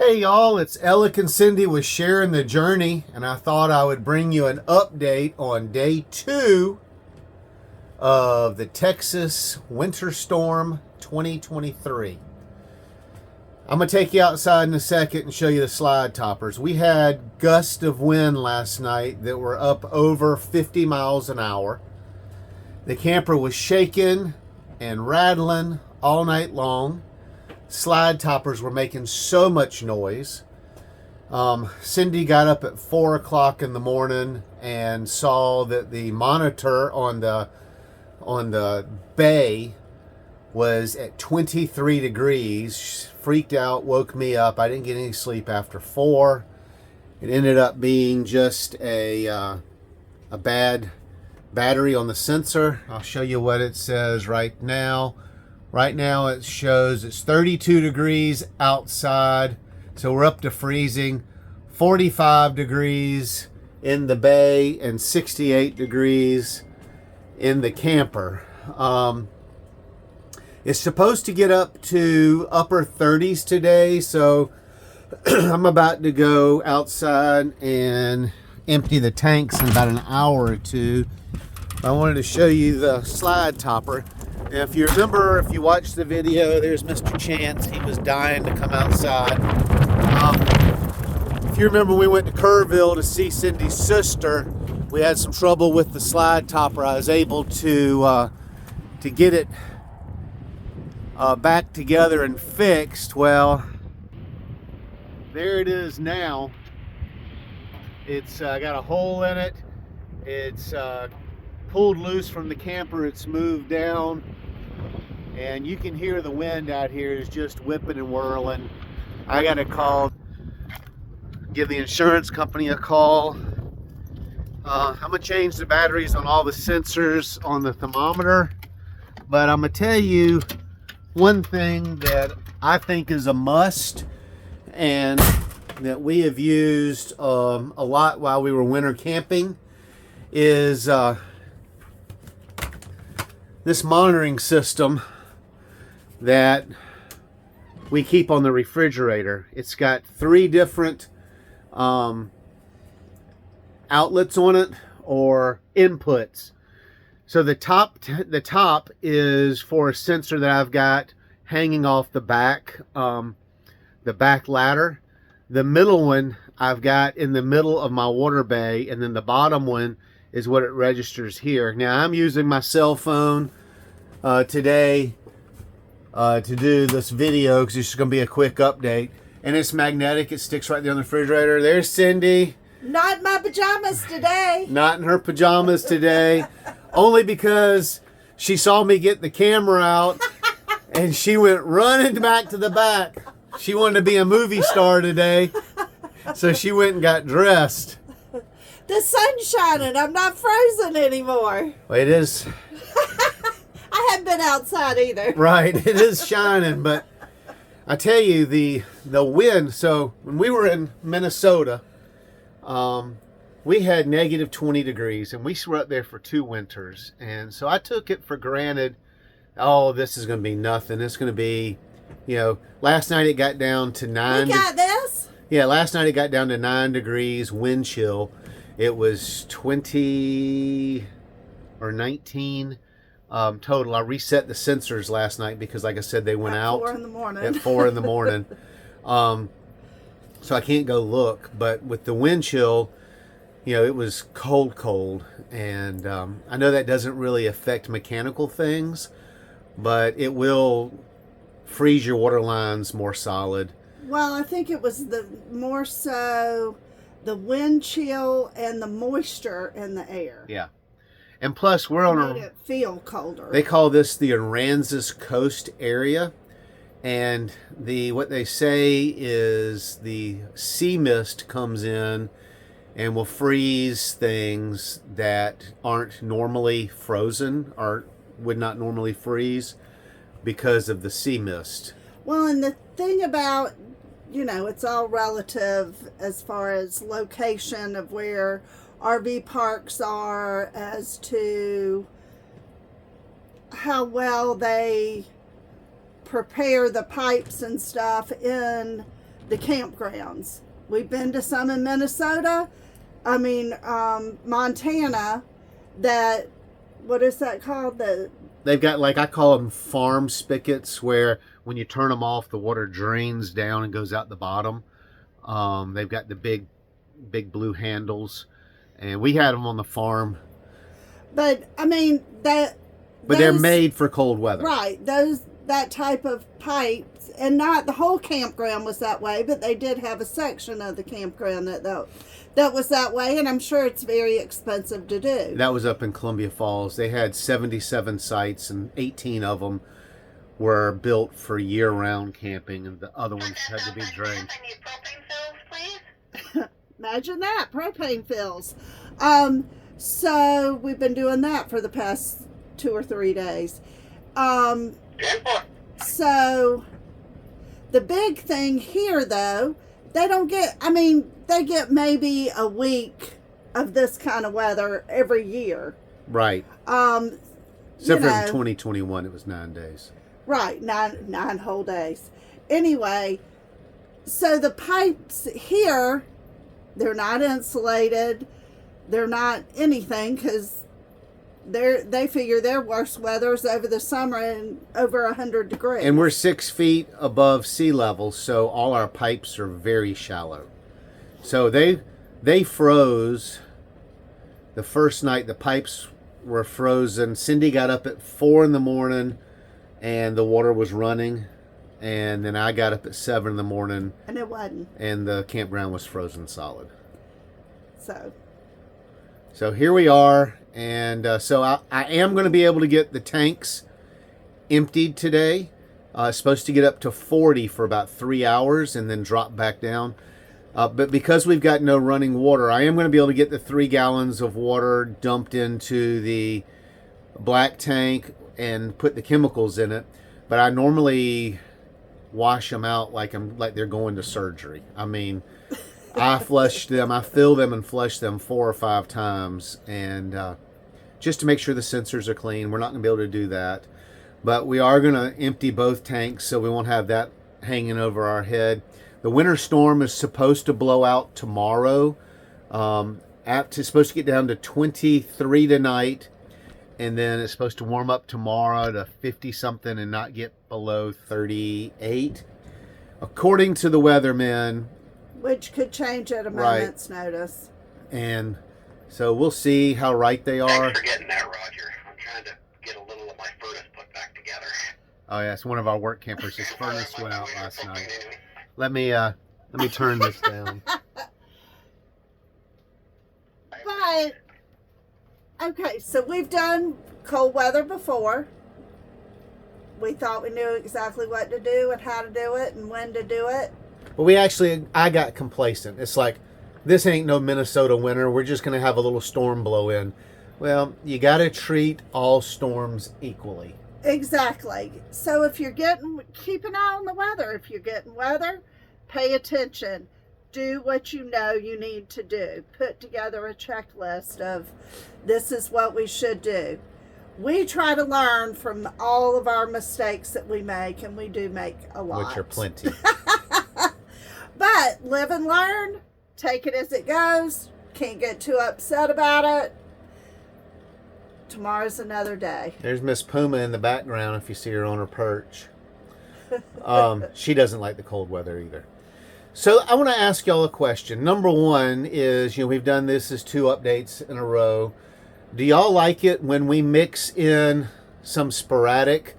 Hey y'all, it's Alec and Cindy with Sharing the Journey, and I thought I would bring you an update on day 2 of the Texas Winter Storm 2023. I'm going to take you outside in a second and show you the slide toppers. We had gusts of wind last night that were up over 50 miles an hour. The camper was shaking and rattling all night long. Slide toppers were making so much noise. Cindy got up at 4 o'clock in the morning and saw that the monitor on the bay was at 23 degrees. She freaked out, woke me up. I didn't get any sleep after 4. It ended up being just a bad battery on the sensor. I'll show you what it says right now. Right now it shows it's 32 degrees outside, so we're up to freezing. 45 degrees in the bay and 68 degrees in the camper. It's supposed to get up to upper 30s today, so I'm about to go outside and empty the tanks in about an hour or two. I wanted to show you the slide topper. If you remember, if you watched the video, there's Mr. Chance. He was dying to come outside. If you remember, we went to Kerrville to see Cindy's sister. We had some trouble with the slide topper. I was able to get it back together and fixed. Well, there it is now. It's got a hole in it. It's pulled loose from the camper. It's moved down, and you can hear the wind out here is just whipping and whirling. I got to give the insurance company a call. I'm gonna change the batteries on all the sensors on the thermometer, but I'm gonna tell you one thing that I think is a must and that we have used a lot while we were winter camping is this monitoring system that we keep on the refrigerator. It's got 3 different outlets on it, or inputs. So the top is for a sensor that I've got hanging off the back ladder. The middle one I've got in the middle of my water bay, and then the bottom one is what it registers here. Now I'm using my cell phone today to do this video because it's going to be a quick update, and it's magnetic. It sticks right there on the refrigerator. There's Cindy. Not in my pajamas today. Not in her pajamas today. Only because she saw me get the camera out and she went running back to the back. She wanted to be a movie star today, so she went and got dressed. The sun's shining. I'm not frozen anymore. Well, it is. I haven't been outside either. Right, it is shining, but I tell you, the wind. So when we were in Minnesota, we had negative 20 degrees, and we were up there for 2 winters. And so I took it for granted, oh, this is going to be nothing. It's going to be, last night it got down to 9. We got this? Yeah, last night it got down to 9 degrees, wind chill. It was 20 or 19 total. I reset the sensors last night because, like I said, they went out 4 in the morning. At 4 in the morning. So I can't go look. But with the wind chill, it was cold. And I know that doesn't really affect mechanical things, but it will freeze your water lines more solid. Well, I think it was more so the wind chill and the moisture in the air. Yeah. And plus, we're on made it feel colder. They call this the Aransas Coast area, and what they say is the sea mist comes in and will freeze things that aren't normally frozen or would not normally freeze because of the sea mist. Well, and the thing about, it's all relative as far as location of where RV parks are, as to how well they prepare the pipes and stuff in the campgrounds. We've been to some in Minnesota. Montana. That, what is that called? They've got, like, I call them farm spigots, where when you turn them off, the water drains down and goes out the bottom. They've got the big blue handles, and we had them on the farm. But But they're made for cold weather, right? That type of pipes, and not the whole campground was that way, but they did have a section of the campground that was that way, and I'm sure it's very expensive to do. That was up in Columbia Falls. They had 77 sites, and 18 of them were built for year-round camping, and the other ones had to be drained. I need propane fills, please. Imagine that, propane fills. So we've been doing that for the past 2 or 3 days. So the big thing here, though, they get maybe a week of this kind of weather every year. Right. Except for in 2021, it was 9 days. Right, nine whole days. Anyway, so the pipes here, they're not insulated. They're not anything, because they figure their worst weather's over the summer and over 100 degrees. And we're 6 feet above sea level, so all our pipes are very shallow. So they froze the first night. The pipes were frozen. Cindy got up at 4 in the morning, and the water was running. And then I got up at 7 in the morning, and it wasn't. And the campground was frozen solid. So here we are, and so I am going to be able to get the tanks emptied today. It's supposed to get up to 40 for about 3 hours and then drop back down. But because we've got no running water, I am going to be able to get the 3 gallons of water dumped into the black tank and put the chemicals in it. But I normally wash them out like they're going to surgery. I flush them, I fill them and flush them 4 or 5 times, and just to make sure the sensors are clean. We're not going to be able to do that, but we are going to empty both tanks so we won't have that hanging over our head. The winter storm is supposed to blow out tomorrow. It's supposed to get down to 23 tonight, and then it's supposed to warm up tomorrow to 50 something and not get below 38, according to the weathermen. Which could change at a moment's notice. And so we'll see how right they are. Thanks for getting that, Roger. I'm trying to get a little of my furnace put back together. Oh yes, one of our work campers, his furnace went out last night. Let me turn this down. But okay, so we've done cold weather before. We thought we knew exactly what to do and how to do it and when to do it. But I got complacent. It's like, this ain't no Minnesota winter. We're just going to have a little storm blow in. Well, you got to treat all storms equally. Exactly. So if you're keep an eye on the weather. If you're getting weather, pay attention. Do what you know you need to do. Put together a checklist of, this is what we should do. We try to learn from all of our mistakes that we make, and we do make a lot. Which are plenty. But live and learn. Take it as it goes. Can't get too upset about it. Tomorrow's another day. There's Miss Puma in the background if you see her on her perch. She doesn't like the cold weather either. So I want to ask y'all a question. Number one is, we've done this as 2 updates in a row. Do y'all like it when we mix in some sporadic,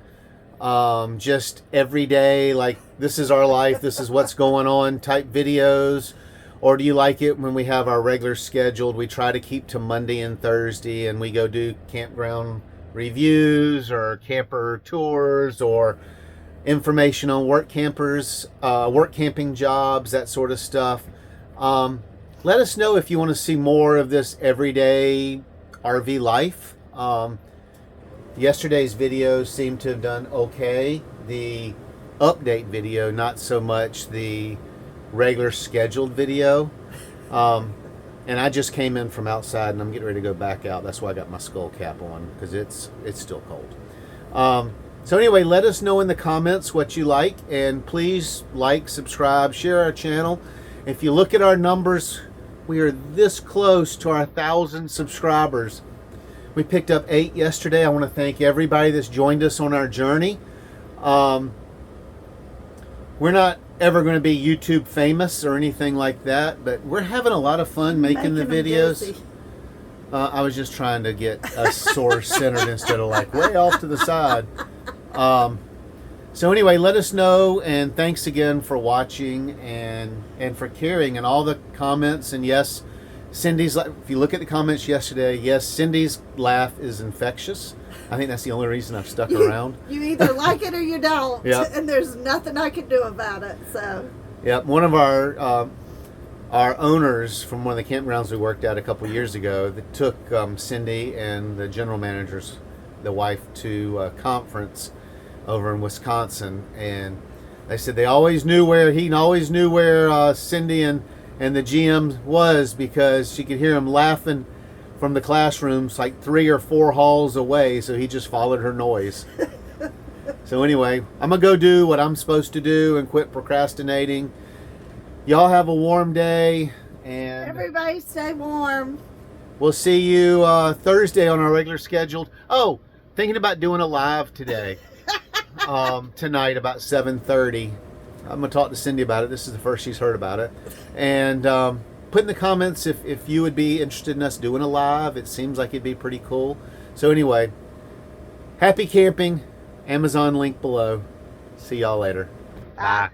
just every day, like this is our life, this is what's going on type videos? Or do you like it when we have our regular scheduled? We try to keep to Monday and Thursday, and we go do campground reviews or camper tours or information on work camping jobs, that sort of stuff. Let us know if you want to see more of this everyday RV life. Yesterday's video seemed to have done okay. The update video, not so much the regular scheduled video. And I just came in from outside, and I'm getting ready to go back out. That's why I got my skull cap on, because it's still cold. So anyway, let us know in the comments what you like, and please like, subscribe, share our channel. If you look at our numbers, we are this close to our 1,000 subscribers. We picked up 8 yesterday. I want to thank everybody that's joined us on our journey. We're not ever going to be YouTube famous or anything like that, but we're having a lot of fun making the videos. I was just trying to get us source centered instead of like way off to the side. So anyway, let us know, and thanks again for watching and for caring, and all the comments. And yes, Cindy's, if you look at the comments yesterday, yes, Cindy's laugh is infectious. I think that's the only reason I've stuck around. You either like it or you don't. Yep. And there's nothing I can do about it. So. Yep. One of our owners from one of the campgrounds we worked at a couple years ago, that took Cindy and the general manager's, the wife, to a conference over in Wisconsin, and they said he always knew where Cindy and the GM was, because she could hear him laughing from the classrooms like 3 or 4 halls away, so he just followed her noise. So anyway, I'm gonna go do what I'm supposed to do and quit procrastinating. Y'all have a warm day, and Everybody stay warm. we'll see you Thursday on our regular scheduled. Oh, thinking about doing a live today. Tonight about 7:30. I'm gonna talk to Cindy about it. This is the first she's heard about it. And put in the comments if you would be interested in us doing a live. It seems like it'd be pretty cool. So anyway, happy camping. Amazon link below. See y'all later. Bye.